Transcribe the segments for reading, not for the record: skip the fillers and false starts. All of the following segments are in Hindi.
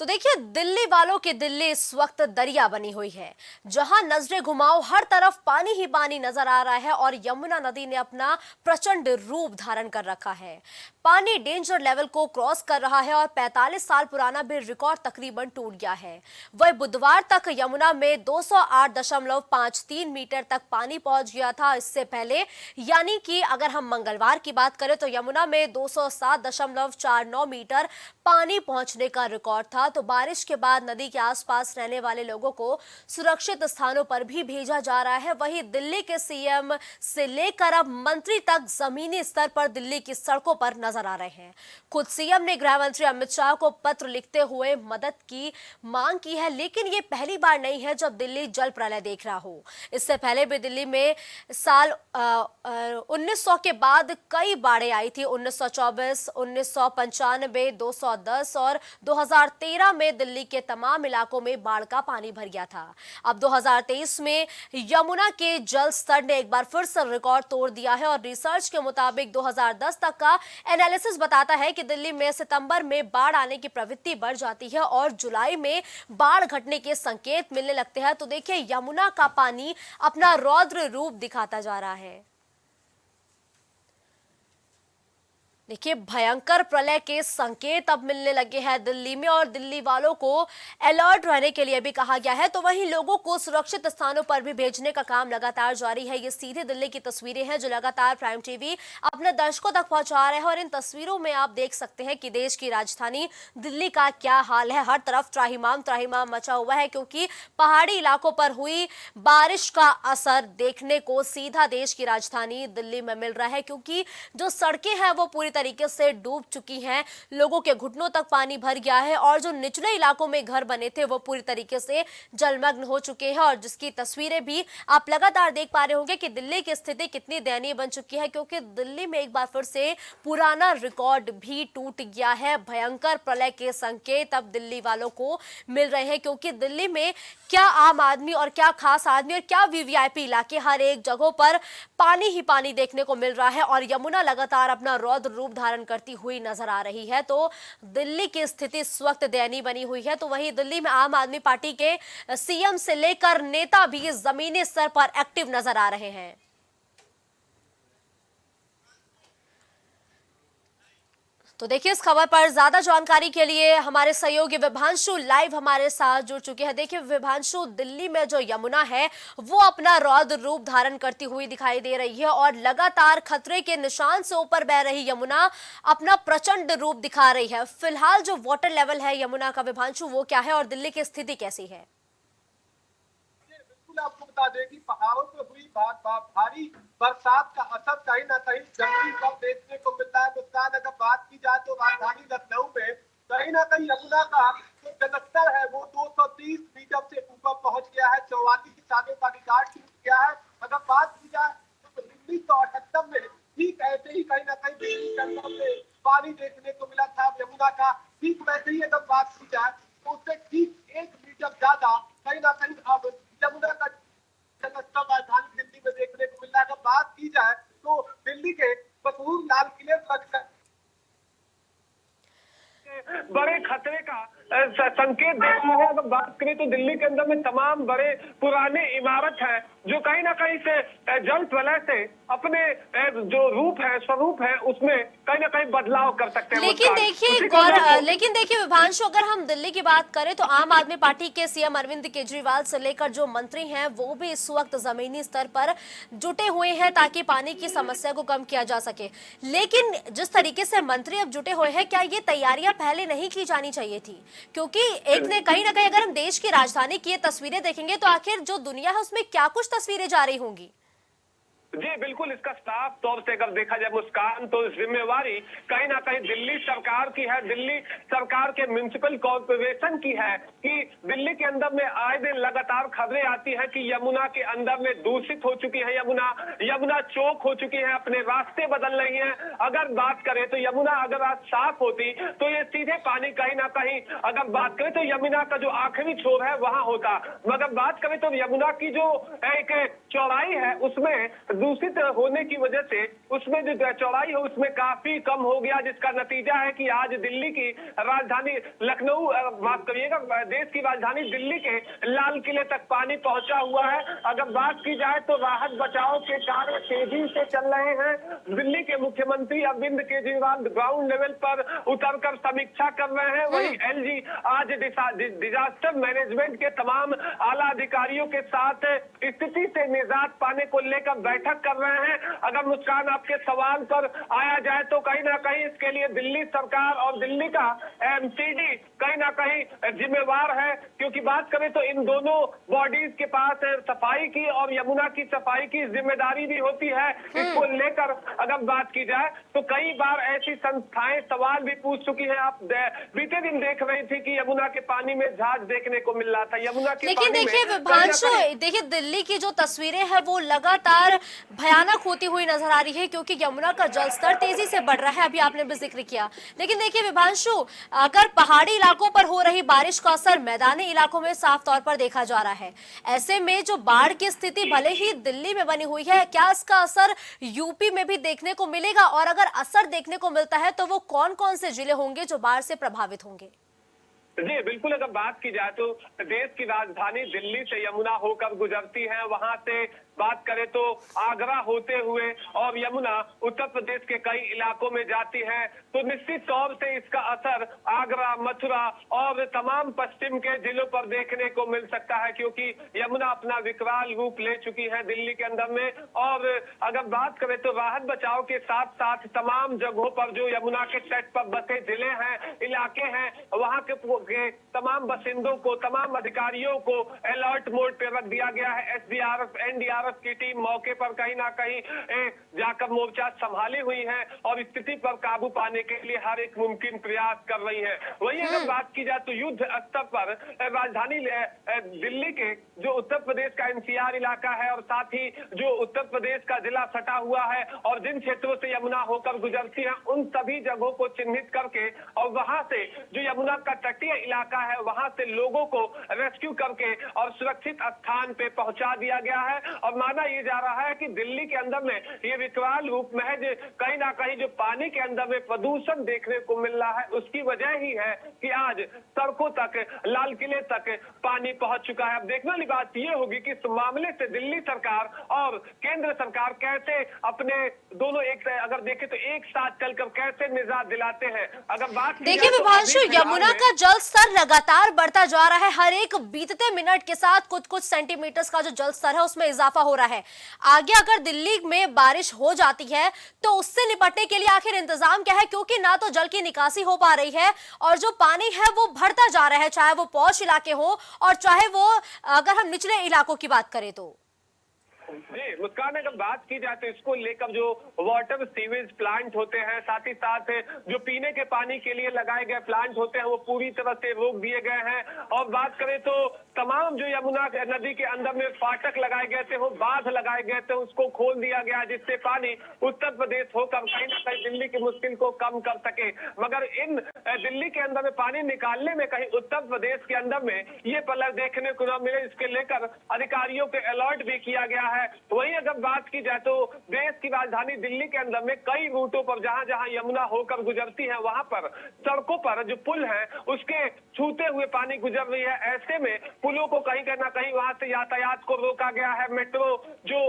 तो देखिए, दिल्ली वालों की दिल्ली इस वक्त दरिया बनी हुई है। जहां नजरें घुमाओ हर तरफ पानी ही पानी नजर आ रहा है और यमुना नदी ने अपना प्रचंड रूप धारण कर रखा है। पानी डेंजर लेवल को क्रॉस कर रहा है और 45 साल पुराना भी रिकॉर्ड तकरीबन टूट गया है। वह बुधवार तक यमुना में 208.53 मीटर तक पानी पहुंच गया था। इससे पहले यानी कि अगर हम मंगलवार की बात करें तो यमुना में 207.49 मीटर पानी पहुंचने का रिकॉर्ड था। तो बारिश के बाद नदी के आसपास रहने वाले लोगों को सुरक्षित स्थानों पर भी भेजा जा रहा है। वहीं दिल्ली के सीएम से लेकर अब मंत्री तक जमीनी स्तर पर दिल्ली की सड़कों पर नजर आ रहे हैं। खुद सीएम ने गृह मंत्री अमित शाह को पत्र लिखते हुए मदद की मांग की है, लेकिन ये पहली बार नहीं है जब दिल्ली जल प्रलय देख रहा हो। इससे पहले भी दिल्ली में साल 1900 के बाद कई बाढ़ें आई थी। 1924, 1995, 210 और 2013 में दिल्ली के तमाम इलाकों में बाढ़ का पानी भर गया था। अब 2023 में यमुना के जल स्तर ने एक बार फिर से रिकॉर्ड तोड़ दिया है और रिसर्च के मुताबिक 2010 तक का एनालिसिस बताता है कि दिल्ली में सितंबर में बाढ़ आने की प्रवृत्ति बढ़ जाती है और जुलाई में बाढ़ घटने के संकेत मिलने लगते हैं। तो देखिए, यमुना का पानी अपना रौद्र रूप दिखाता जा रहा है। देखिए, भयंकर प्रलय के संकेत अब मिलने लगे हैं दिल्ली में और दिल्ली वालों को अलर्ट रहने के लिए भी कहा गया है। तो वहीं लोगों को सुरक्षित स्थानों पर भी भेजने का काम लगातार जारी है। ये सीधे दिल्ली की तस्वीरें हैं जो लगातार प्राइम टीवी अपने दर्शकों तक पहुंचा रहे हैं और इन तस्वीरों में आप देख सकते हैं कि देश की राजधानी दिल्ली का क्या हाल है। हर तरफ त्राहिमाम त्राहिमाम मचा हुआ है क्योंकि पहाड़ी इलाकों पर हुई बारिश का असर देखने को सीधा देश की राजधानी दिल्ली में मिल रहा है, क्योंकि जो सड़कें हैं वो पूरी तरीके से डूब चुकी हैं। लोगों के घुटनों तक पानी भर गया है और जो निचले इलाकों में घर बने थे वो पूरी तरीके से जलमग्न हो चुके हैं और जिसकी तस्वीरें भी आप लगातार देख पा रहे होंगे कि दिल्ली की स्थिति कितनी दयनीय बन चुकी है, क्योंकि दिल्ली में एक बार फिर से पुराना रिकॉर्ड भी टूट गया है। भयंकर प्रलय के संकेत अब दिल्ली वालों को मिल रहे हैं, क्योंकि दिल्ली में क्या आम आदमी और क्या खास आदमी और क्या वीवीआईपी इलाके, हर एक जगह पर पानी ही पानी देखने को मिल रहा है और यमुना लगातार अपना रौद्र रूप धारण करती हुई नजर आ रही है। तो दिल्ली की स्थिति इस वक्त दयनीय बनी हुई है। तो वहीं दिल्ली में आम आदमी पार्टी के सीएम से लेकर नेता भी जमीनी स्तर पर एक्टिव नजर आ रहे हैं। तो देखिए, इस खबर पर ज्यादा जानकारी के लिए हमारे सहयोगी विभांशु लाइव हमारे साथ जुड़ चुके हैं। देखिए विभांशु, दिल्ली में जो यमुना है वो अपना रौद्र रूप धारण करती हुई दिखाई दे रही है और लगातार खतरे के निशान से ऊपर बह रही यमुना अपना प्रचंड रूप दिखा रही है। फिलहाल जो वाटर लेवल है यमुना का, विभांशु, वो क्या है और दिल्ली की स्थिति कैसी है? आपको बता दें कि पहाड़ों पर हुई भारी बरसात का असर कहीं ना कहीं जमीन पर देखने को मिलता है। नुकसान अगर बात की जाए तो राजधानी लखनऊ में कहीं ना कहीं यमुना का जो जलस्तर है वो 230 मीटर से ऊपर पहुंच गया है। 44 सालों का रिकॉर्ड टूट गया है। अगर बात की जाए तो 1978 में ठीक ऐसे ही कहीं ना कहीं दिल्ली के अंदर में पानी देखने को मिला था यमुना का। ठीक वैसे ही अगर बात की जाए तो उससे ठीक 1 मीटर ज्यादा कहीं ना कहीं अब यमुना का जलस्तर राजधानी दिल्ली में देखने को मिल रहा है। अगर बात की जाए तो दिल्ली के मशहूर लाल किले पर बड़े खतरे का संकेत दे रहा है। अगर बात करें तो दिल्ली के अंदर में तमाम बड़े पुराने इमारत है जो कहीं ना कहीं से जल प्रलय से अपने जो रूप है, स्वरूप है, उसमें कहीं ना कहीं बदलाव कर सकते हैं। लेकिन देखिए विभांशु, अगर हम दिल्ली की बात करें तो आम आदमी पार्टी के सीएम अरविंद केजरीवाल से लेकर जो मंत्री हैं वो भी इस वक्त जमीनी स्तर पर जुटे हुए हैं ताकि पानी की समस्या को कम किया जा सके। लेकिन जिस तरीके से मंत्री अब जुटे हुए हैं, क्या ये तैयारियां पहले नहीं की जानी चाहिए थी? क्योंकि एक ने कहीं ना कहीं अगर हम देश की राजधानी की ये तस्वीरें देखेंगे तो आखिर जो दुनिया है उसमें क्या कुछ तस्वीरें जा रही होंगी। जी बिल्कुल, इसका साफ तौर से अगर देखा जाए मुस्कान, तो जिम्मेवारी कहीं ना कहीं दिल्ली सरकार की है। दिल्ली सरकार के म्युनिसिपल कॉर्पोरेशन की है कि दिल्ली के अंदर में आए दिन लगातार खबरें आती है कि यमुना के अंदर में दूषित हो चुकी है। यमुना चौक हो चुकी है, अपने रास्ते बदल रही है। अगर बात करें तो यमुना अगर आज साफ होती तो ये सीधे पानी कहीं ना कहीं, अगर बात करें तो यमुना का जो आखिरी छोर है वहां होता। मगर बात करें तो यमुना की जो एक चौड़ाई है उसमें दूषित होने की वजह से उसमें जो चौड़ाई है उसमें काफी कम हो गया, जिसका नतीजा है कि आज दिल्ली की राजधानी लखनऊ, माफ करिएगा, देश की राजधानी दिल्ली के लाल किले तक पानी पहुंचा हुआ है। अगर बात की जाए तो राहत बचाव के कार्य तेजी से चल रहे हैं। दिल्ली के मुख्यमंत्री अरविंद केजरीवाल ग्राउंड लेवल पर उतरकर समीक्षा कर रहे हैं। वहीं एलजी आज डिजास्टर मैनेजमेंट के तमाम आला अधिकारियों के साथ स्थिति से निजात पाने को लेकर बैठक कर रहे हैं। अगर मुस्कान आपके सवाल पर आया जाए तो कहीं ना कहीं इसके लिए दिल्ली सरकार और दिल्ली का एमसीडी कहीं ना कहीं जिम्मेवार है, क्योंकि बात करें तो इन दोनों बॉडीज के पास सफाई की और यमुना की सफाई की जिम्मेदारी भी होती है। इसको लेकर अगर बात की जाए तो कई बार ऐसी संस्थाएं सवाल भी पूछ चुकी हैं। आप बीते दिन देख रही थी कि यमुना के पानी में जहाज देखने को मिल रहा था। यमुना के लेकिन पानी देखिए में विभांशु, देखिए दिल्ली की जो तस्वीरें हैं वो लगातार भयानक होती हुई नजर आ रही है, क्योंकि यमुना का जलस्तर तेजी से बढ़ रहा है, अभी आपने भी जिक्र किया। लेकिन देखिए विभांशु, अगर पहाड़ी इलाकों पर हो रही बारिश का असर मैदानी इलाकों में साफ तौर पर देखा जा रहा है, ऐसे में जो बाढ़ की स्थिति भले ही दिल्ली में बनी हुई है, क्या इसका असर यूपी में भी देखने को मिलेगा? और अगर असर देखने को मिलता है तो वो कौन कौन से जिले होंगे जो बाढ़ से प्रभावित होंगे? जी बिल्कुल, अगर बात की जाए तो देश की राजधानी दिल्ली से यमुना होकर गुजरती है। वहां से बात करें तो आगरा होते हुए और यमुना उत्तर प्रदेश के कई इलाकों में जाती है, तो निश्चित तौर से इसका असर आगरा, मथुरा और तमाम पश्चिम के जिलों पर देखने को मिल सकता है, क्योंकि यमुना अपना विकराल रूप ले चुकी है दिल्ली के अंदर में। और अगर बात करें तो राहत बचाव के साथ साथ तमाम जगहों पर जो यमुना के तट पर बसे जिले हैं, इलाके हैं, वहां के तमाम बासिंदों को, तमाम अधिकारियों को अलर्ट मोड पे रख दिया गया है। एसडीआरएफ, एनडीआरएफ की टीम मौके पर कहीं ना कहीं जाकर मोर्चा संभाली हुई है और स्थिति पर काबू पाने के लिए हर एक मुमकिन प्रयास कर रही है। वहीं अगर बात की जाए तो युद्ध स्तर पर राजधानी दिल्ली के जो उत्तर प्रदेश का एनसीआर इलाका है और साथ ही जो उत्तर प्रदेश का जिला सटा हुआ है और जिन क्षेत्रों से यमुना होकर गुजरती है, उन सभी जगहों को चिन्हित करके और वहां से जो यमुना का तटीय इलाका है वहां से लोगों को रेस्क्यू करके और सुरक्षित स्थान पे पहुंचा दिया गया है। और माना यह जा रहा है कि दिल्ली के अंदर में ये विकराल रूप महज कहीं ना कहीं जो पानी के अंदर में प्रदूषण देखने को मिल रहा है उसकी वजह ही है कि आज सड़कों तक, लाल किले तक पानी पहुंच चुका है। अब देखने वाली बात यह होगी कि इस मामले से दिल्ली सरकार और केंद्र सरकार कैसे अपने दोनों अगर देखें तो एक साथ चलकर कैसे निजात दिलाते हैं। अगर बात देखिए विभांशु, यमुना का जल स्तर लगातार बढ़ता जा रहा है, हर एक बीतते मिनट के साथ कुछ कुछ सेंटीमीटर का जो जल स्तर है उसमें इजाफा हो रहा है। आगे अगर दिल्ली में बारिश हो जाती है तो उससे निपटने के लिए आखिर इंतजाम क्या है? क्योंकि ना तो जल की निकासी हो पा रही है और जो पानी है वो बढ़ता जा रहा है, चाहे वो पॉश इलाके हो और चाहे वो अगर हम निचले इलाकों की बात करें तो। जी मुस्कान, अगर बात की जाए तो इसको लेकर जो वाटर सीवेज प्लांट होते हैं, साथ ही साथ जो पीने के पानी के लिए लगाए गए प्लांट होते हैं वो पूरी तरह से रोक दिए गए हैं। और बात करें तो तमाम जो यमुना नदी के अंदर में फाटक लगाए गए थे, वो बांध लगाए गए थे, उसको खोल दिया गया जिससे पानी उत्तर प्रदेश होकर कहीं ना कहीं दिल्ली की मुश्किल को कम कर सके। मगर इन दिल्ली के अंदर में पानी निकालने में कहीं उत्तर प्रदेश के अंदर में ये पलट देखने को न मिले, इसके लेकर अधिकारियों के अलर्ट भी किया गया है। वहीं अगर बात की जाए तो देश की राजधानी दिल्ली के अंदर में कई रूटों पर जहां जहां यमुना होकर गुजरती है वहां पर सड़कों पर जो पुल है उसके छूते हुए पानी गुजर रही है। ऐसे में पुलों को कहीं ना कहीं वहां से यातायात को रोका गया है। मेट्रो जो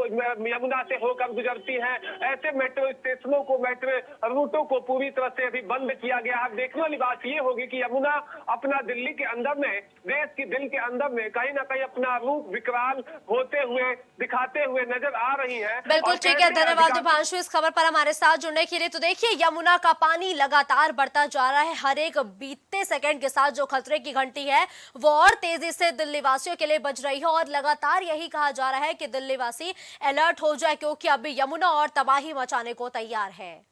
यमुना से होकर गुजरती है, ऐसे मेट्रो स्टेशनों को, मेट्रो रूटों को पूरी तरह से अभी बंद किया गया है। देखने वाली बात यह होगी कि यमुना अपना दिल्ली के अंदर में, देश की दिल के अंदर में कहीं ना कहीं अपना रूप विकराल होते हुए, दिखाते हुए नजर आ रही है। बिल्कुल ठीक है, धन्यवाद विभांशु इस खबर पर हमारे साथ जुड़ने के लिए। तो देखिए यमुना का पानी लगातार बढ़ता जा रहा है, हर एक बीतते सेकंड के साथ जो खतरे की घंटी है वो और तेजी से दिल्ली वासियों के लिए बज रही है और लगातार यही कहा जा रहा है कि दिल्ली वासी अलर्ट हो जाए, क्योंकि अभी यमुना और तबाही मचाने को तैयार है।